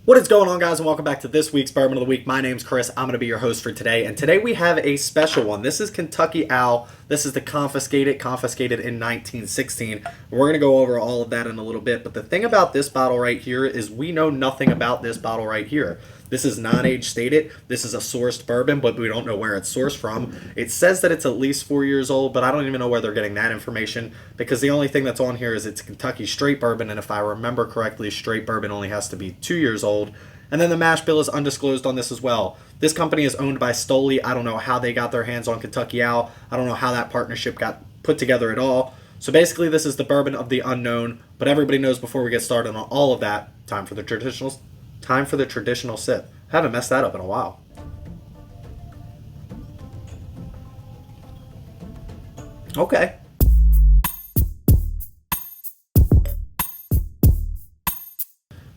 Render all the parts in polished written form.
What is going on, guys, and welcome back to this week's Bourbon of the Week. My name's Chris. I'm going to be your host for today, and today we have a special one. This is Kentucky Owl. This is the confiscated in 1916. We're going to go over all of that in a little bit, but the thing about this bottle right here is we know nothing about this bottle right here. This is non-age stated. This is a sourced bourbon, but we don't know where it's sourced from. It says that it's at least 4 years old, but I don't even know where they're getting that information because the only thing that's on here is it's Kentucky straight bourbon, and if I remember correctly, straight bourbon only has to be 2 years old. And then the mash bill is undisclosed on this as well. This company is owned by Stoli. I don't know how they got their hands on Kentucky Owl. I don't know how that partnership got put together at all. So basically, this is the bourbon of the unknown. But everybody knows before we get started on all of that, time for the traditional sip. I haven't messed that up in a while. Okay.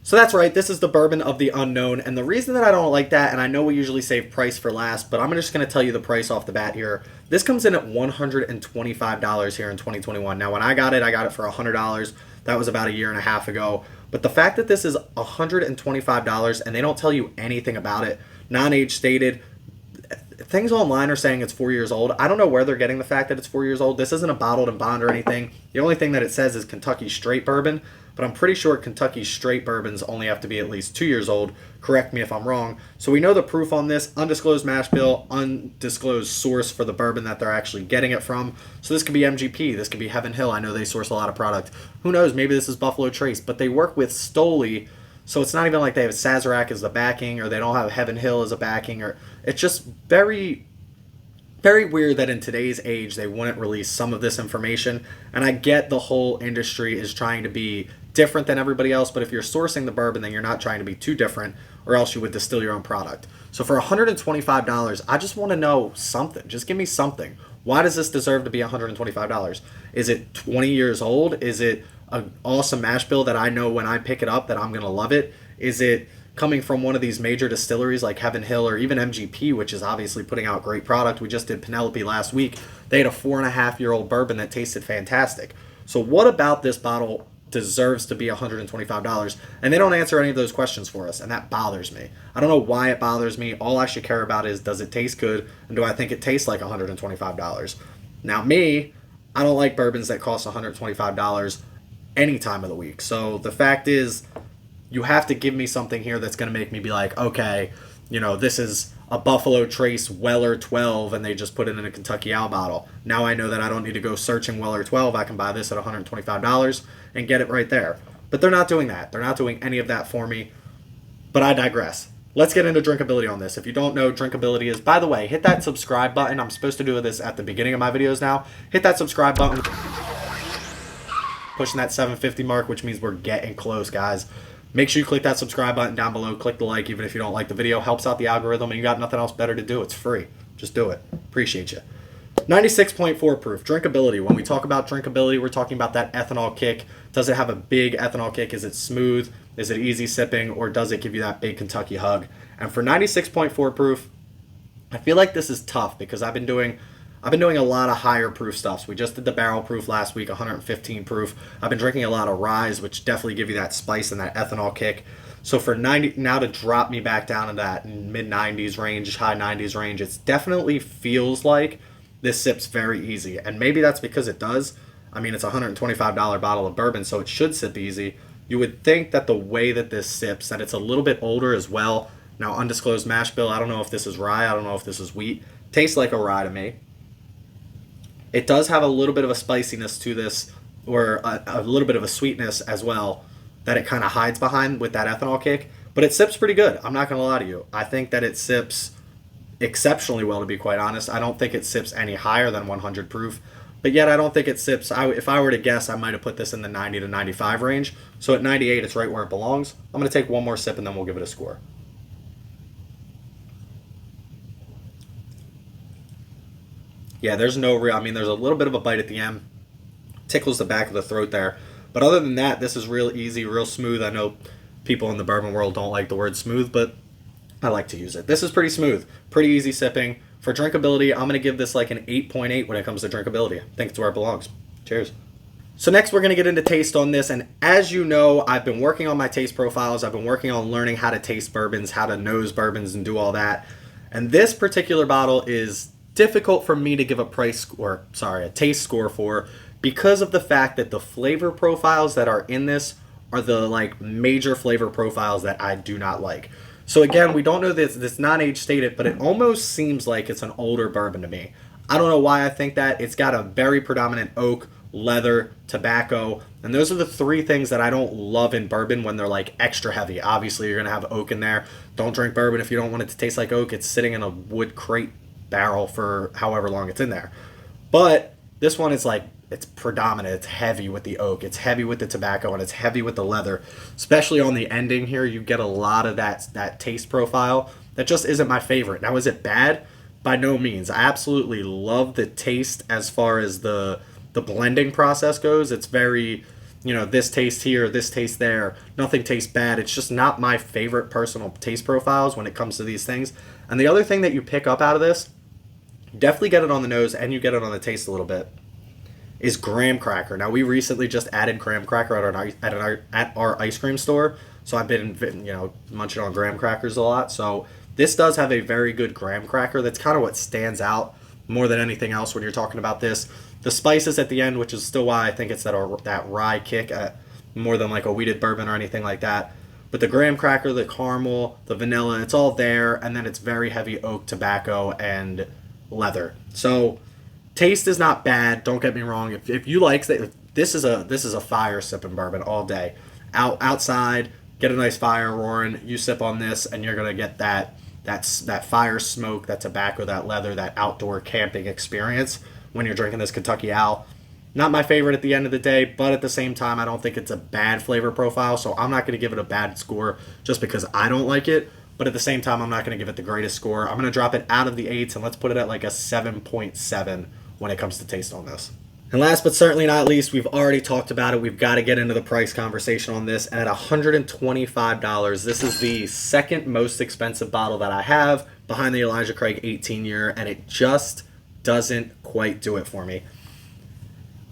So that's right, this is the bourbon of the unknown, and the reason that I don't like that, and I know we usually save price for last, but I'm just going to tell you the price off the bat here. This comes in at $125 here in 2021. Now, when I got it for $100. That was about a year and a half ago. But the fact that this is $125 and they don't tell you anything about it, non-age stated, things online are saying it's 4 years old. I don't know where they're getting the fact that it's 4 years old. This isn't a bottled and bond or anything. The only thing that it says is Kentucky straight bourbon, but I'm pretty sure Kentucky straight bourbons only have to be at least 2 years old. Correct me if I'm wrong. So we know the proof on this: undisclosed mash bill, undisclosed source for the bourbon that they're actually getting it from. So this could be MGP, this could be Heaven Hill. I know they source a lot of product. Who knows? Maybe this is Buffalo Trace, but they work with Stoli. So it's not even like they have Sazerac as the backing, or they don't have Heaven Hill as a backing, or it's just very, very weird that in today's age they wouldn't release some of this information. And I get the whole industry is trying to be different than everybody else, but if you're sourcing the bourbon, then you're not trying to be too different, or else you would distill your own product. So for $125, I just want to know something. Just give me something. Why does this deserve to be $125? Is it 20 years old? Is it an awesome mash bill that I know when I pick it up that I'm going to love it? Is it coming from one of these major distilleries like Heaven Hill or even MGP, which is obviously putting out great product? We just did Penelope last week. They had a 4.5-year-old bourbon that tasted fantastic. So what about this bottle deserves to be $125? And they don't answer any of those questions for us, and that bothers me. I don't know why it bothers me. All I should care about is, does it taste good, and do I think it tastes like $125? Now, me, I don't like bourbons that cost $125 any time of the week. So the fact is, you have to give me something here that's going to make me be like, okay, you know, this is a Buffalo Trace Weller 12 and they just put it in a Kentucky Owl bottle. Now I know that I don't need to go searching Weller 12. I can buy this at $125 and get it right there. But they're not doing that. They're not doing any of that for me. But I digress. Let's get into drinkability on this. If you don't know, drinkability is, by the way, hit that subscribe button. I'm supposed to do this at the beginning of my videos now. Hit that subscribe button. Pushing that 750 mark, which means we're getting close, guys. Make sure you click that subscribe button down below. Click the like, even if you don't like the video. Helps out the algorithm, and you got nothing else better to do. It's free. Just do it. Appreciate you. 96.4 proof. Drinkability. When we talk about drinkability, we're talking about that ethanol kick. Does it have a big ethanol kick? Is it smooth? Is it easy sipping? Or does it give you that big Kentucky hug? And for 96.4 proof, I feel like this is tough because I've been doing a lot of higher proof stuffs. We just did the barrel proof last week, 115 proof. I've been drinking a lot of ryes, which definitely give you that spice and that ethanol kick. So for 90 now to drop me back down to that mid 90s range, high 90s range, it definitely feels like this sip's very easy. And maybe that's because it does. I mean, it's a $125 bottle of bourbon, so it should sip easy. You would think that the way that this sips, that it's a little bit older as well. Now, undisclosed mash bill, I don't know if this is rye, I don't know if this is wheat. Tastes like a rye to me. It does have a little bit of a spiciness to this, or a little bit of a sweetness as well, that it kind of hides behind with that ethanol kick. But it sips pretty good. I'm not going to lie to you. I think that it sips exceptionally well, to be quite honest. I don't think it sips any higher than 100 proof. But yet I don't think it sips. If I were to guess, I might have put this in the 90 to 95 range. So at 98, it's right where it belongs. I'm going to take one more sip and then we'll give it a score. Yeah, there's no real, I mean, there's a little bit of a bite at the end. Tickles the back of the throat there. But other than that, this is real easy, real smooth. I know people in the bourbon world don't like the word smooth, but I like to use it. This is pretty smooth, pretty easy sipping. For drinkability, I'm going to give this like an 8.8 when it comes to drinkability. I think it's where it belongs. Cheers. So next we're going to get into taste on this, and as you know, I've been working on my taste profiles. I've been working on learning how to taste bourbons, how to nose bourbons and do all that. And this particular bottle is difficult for me to give a taste score for, because of the fact that the flavor profiles that are in this are the like major flavor profiles that I do not like. So again, we don't know this not age stated, but it almost seems like it's an older bourbon to me. I don't know why I think that. It's got a very predominant oak, leather, tobacco, and those are the three things that I don't love in bourbon when they're like extra heavy. Obviously, you're gonna have oak in there. Don't drink bourbon if you don't want it to taste like oak. It's sitting in a wood crate barrel for however long it's in there. But this one is like, it's predominant. It's heavy with the oak. It's heavy with the tobacco, and it's heavy with the leather. Especially on the ending here, you get a lot of that taste profile that just isn't my favorite. Now, is it bad? By no means. I absolutely love the taste as far as the blending process goes. It's very, this taste here, this taste there. Nothing tastes bad. It's just not my favorite personal taste profiles when it comes to these things. And the other thing that you pick up out of this, definitely get it on the nose and you get it on the taste a little bit, is graham cracker. Now, we recently just added graham cracker at our ice cream store, so I've been munching on graham crackers a lot. So this does have a very good graham cracker. That's kind of what stands out more than anything else when you're talking about this. The spices at the end, which is still why I think it's that rye kick more than like a wheated bourbon or anything like that. But the graham cracker, the caramel, the vanilla, it's all there, and then it's very heavy oak, tobacco, and leather. So taste is not bad. Don't get me wrong. If you like this is a fire sipping bourbon all day. Outside, get a nice fire roaring. You sip on this, and you're gonna get that fire smoke, that tobacco, that leather, that outdoor camping experience when you're drinking this Kentucky Owl. Not my favorite at the end of the day, but at the same time, I don't think it's a bad flavor profile, so I'm not going to give it a bad score just because I don't like it. But at the same time, I'm not going to give it the greatest score. I'm going to drop it out of the 8s, and let's put it at like a 7.7 when it comes to taste on this. And last but certainly not least, we've already talked about it. We've got to get into the price conversation on this. And at $125, this is the second most expensive bottle that I have behind the Elijah Craig 18-year, and it just doesn't quite do it for me.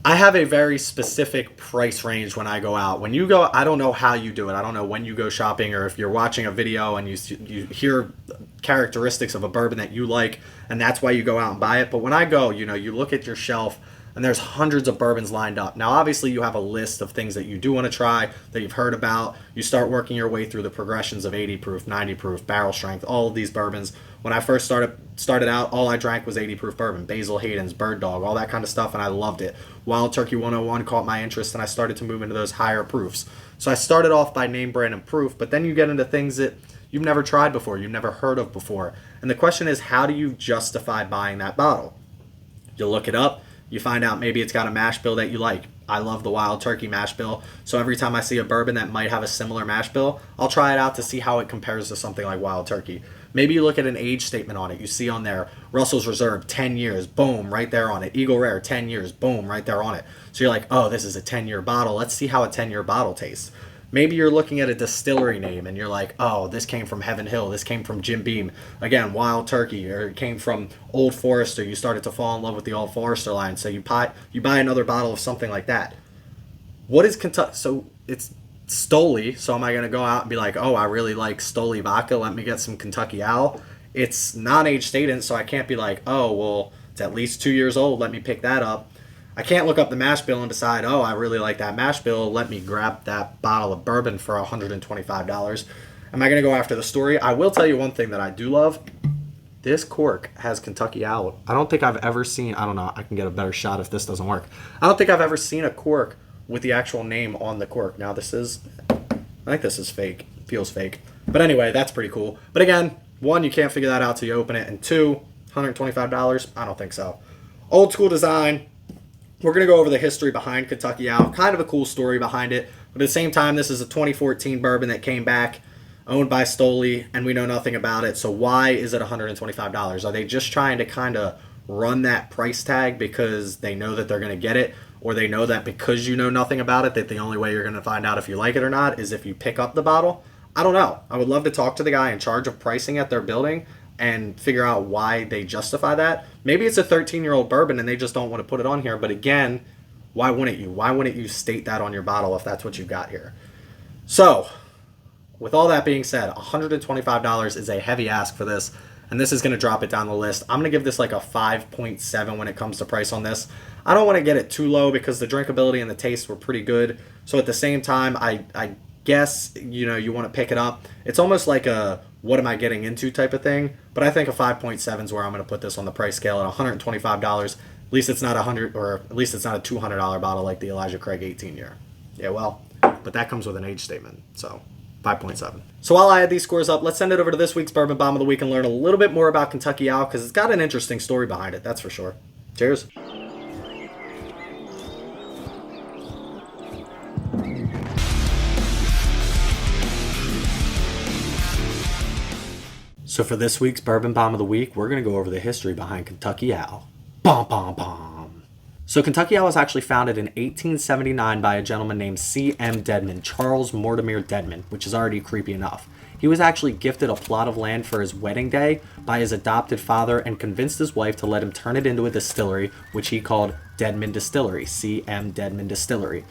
I have a very specific price range when I go out. When you go, I don't know how you do it. I don't know when you go shopping or if you're watching a video and you hear characteristics of a bourbon that you like, and that's why you go out and buy it. But when I go, you look at your shelf, and there's hundreds of bourbons lined up. Now, obviously, you have a list of things that you do want to try, that you've heard about. You start working your way through the progressions of 80 proof, 90 proof, barrel strength, all of these bourbons. When I first started out, all I drank was 80 proof bourbon, Basil Hayden's, Bird Dog, all that kind of stuff, and I loved it. Wild Turkey 101 caught my interest, and I started to move into those higher proofs. So I started off by name, brand, and proof, but then you get into things that you've never tried before, you've never heard of before. And the question is, how do you justify buying that bottle? You look it up. You find out maybe it's got a mash bill that you like. I love the Wild Turkey mash bill, so every time I see a bourbon that might have a similar mash bill, I'll try it out to see how it compares to something like Wild Turkey. Maybe you look at an age statement on it. You see on there, Russell's Reserve, 10 years, boom, right there on it. Eagle Rare, 10 years, boom, right there on it. So you're like, oh, this is a 10-year bottle. Let's see how a 10-year bottle tastes. Maybe you're looking at a distillery name and you're like, oh, this came from Heaven Hill. This came from Jim Beam. Again, Wild Turkey, or it came from Old Forester. You started to fall in love with the Old Forester line. So you buy another bottle of something like that. What is Kentucky? So it's Stoli. So am I going to go out and be like, oh, I really like Stoli vodka. Let me get some Kentucky Owl. It's not age stated, so I can't be like, oh, well, it's at least 2 years old. Let me pick that up. I can't look up the mash bill and decide, oh, I really like that mash bill. Let me grab that bottle of bourbon for $125. Am I going to go after the story? I will tell you one thing that I do love. This cork has Kentucky Owl. I don't think I've ever seen, I don't know, I can get a better shot if this doesn't work. I don't think I've ever seen a cork with the actual name on the cork. Now I think this is fake. It feels fake. But anyway, that's pretty cool. But again, one, you can't figure that out till you open it. And two, $125? I don't think so. Old school design. We're going to go over the history behind Kentucky Owl. Kind of a cool story behind it. But at the same time, this is a 2014 bourbon that came back, owned by Stoli, and we know nothing about it. So why is it $125? Are they just trying to kind of run that price tag because they know that they're going to get it? Or they know that because you know nothing about it, that the only way you're going to find out if you like it or not is if you pick up the bottle? I don't know. I would love to talk to the guy in charge of pricing at their building and figure out why they justify that. Maybe it's a 13-year-old bourbon and they just don't want to put it on here. But again, Why wouldn't you? Why wouldn't you state that on your bottle if that's what you got here? So, with all that being said, $125 is a heavy ask for this, and this is going to drop it down the list. I'm going to give this like a 5.7 when it comes to price on this. I don't want to get it too low because the drinkability and the taste were pretty good. So at the same time, I guess, you want to pick it up. It's almost like a what am I getting into type of thing, but I think a 5.7 is where I'm going to put this on the price scale at $125. At least it's not at least it's not a $200 bottle like the Elijah Craig 18 year. Yeah, well, but that comes with an age statement, so 5.7. So while I add these scores up, let's send it over to this week's Bourbon Bomb of the Week and learn a little bit more about Kentucky Owl because it's got an interesting story behind it, that's for sure. Cheers. So for this week's Bourbon Bomb of the Week, we're going to go over the history behind Kentucky Owl. Bom, bom, bom. So Kentucky Owl was actually founded in 1879 by a gentleman named C.M. Dedman, Charles Mortimer Dedman, which is already creepy enough. He was actually gifted a plot of land for his wedding day by his adopted father and convinced his wife to let him turn it into a distillery, which he called Dedman Distillery, C.M. Dedman Distillery.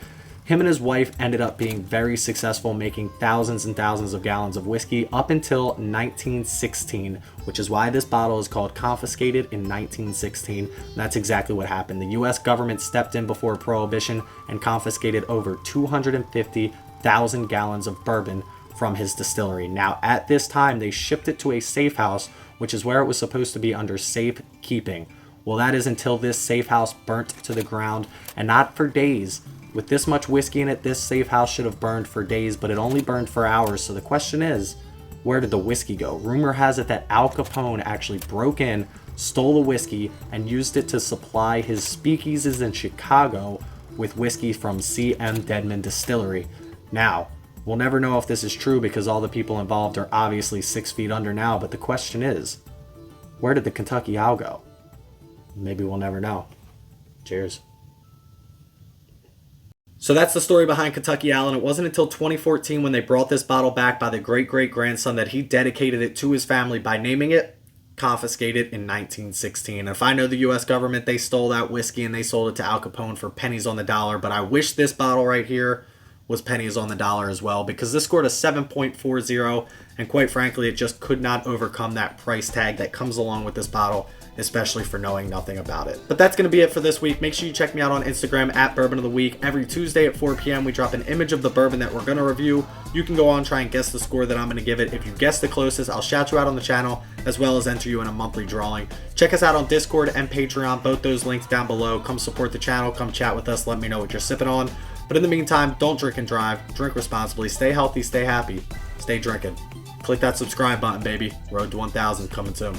Him and his wife ended up being very successful, making thousands and thousands of gallons of whiskey up until 1916, which is why this bottle is called Confiscated in 1916. And that's exactly what happened. The U.S. government stepped in before Prohibition and confiscated over 250,000 gallons of bourbon from his distillery. Now, at this time, they shipped it to a safe house, which is where it was supposed to be under safe keeping. Well, that is until this safe house burnt to the ground, and not for days. With this much whiskey in it, this safe house should have burned for days, but it only burned for hours. So the question is, where did the whiskey go? Rumor has it that Al Capone actually broke in, stole the whiskey, and used it to supply his speakeasies in Chicago with whiskey from C.M. Dedman Distillery. Now, we'll never know if this is true because all the people involved are obviously 6 feet under now, but the question is, where did the Kentucky Owl go? Maybe we'll never know. Cheers. So that's the story behind Kentucky Owl, and it wasn't until 2014 when they brought this bottle back by the great-great-grandson that he dedicated it to his family by naming it Confiscated in 1916. And if I know the U.S. government, they stole that whiskey and they sold it to Al Capone for pennies on the dollar, but I wish this bottle right here was pennies on the dollar as well because this scored a 7.40, and quite frankly, it just could not overcome that price tag that comes along with this bottle, especially for knowing nothing about it. But that's going to be it for this week. Make sure you check me out on Instagram at Bourbon of the Week. Every Tuesday at 4 p.m. we drop an image of the bourbon that we're going to review. You can go on and try and guess the score that I'm going to give it. If you guess the closest, I'll shout you out on the channel as well as enter you in a monthly drawing. Check us out on Discord and Patreon, both those links down below. Come support the channel, come chat with us, let me know what you're sipping on. But in the meantime, don't drink and drive, drink responsibly, stay healthy, stay happy, stay drinking. Click that subscribe button, baby. Road to 1,000 coming soon.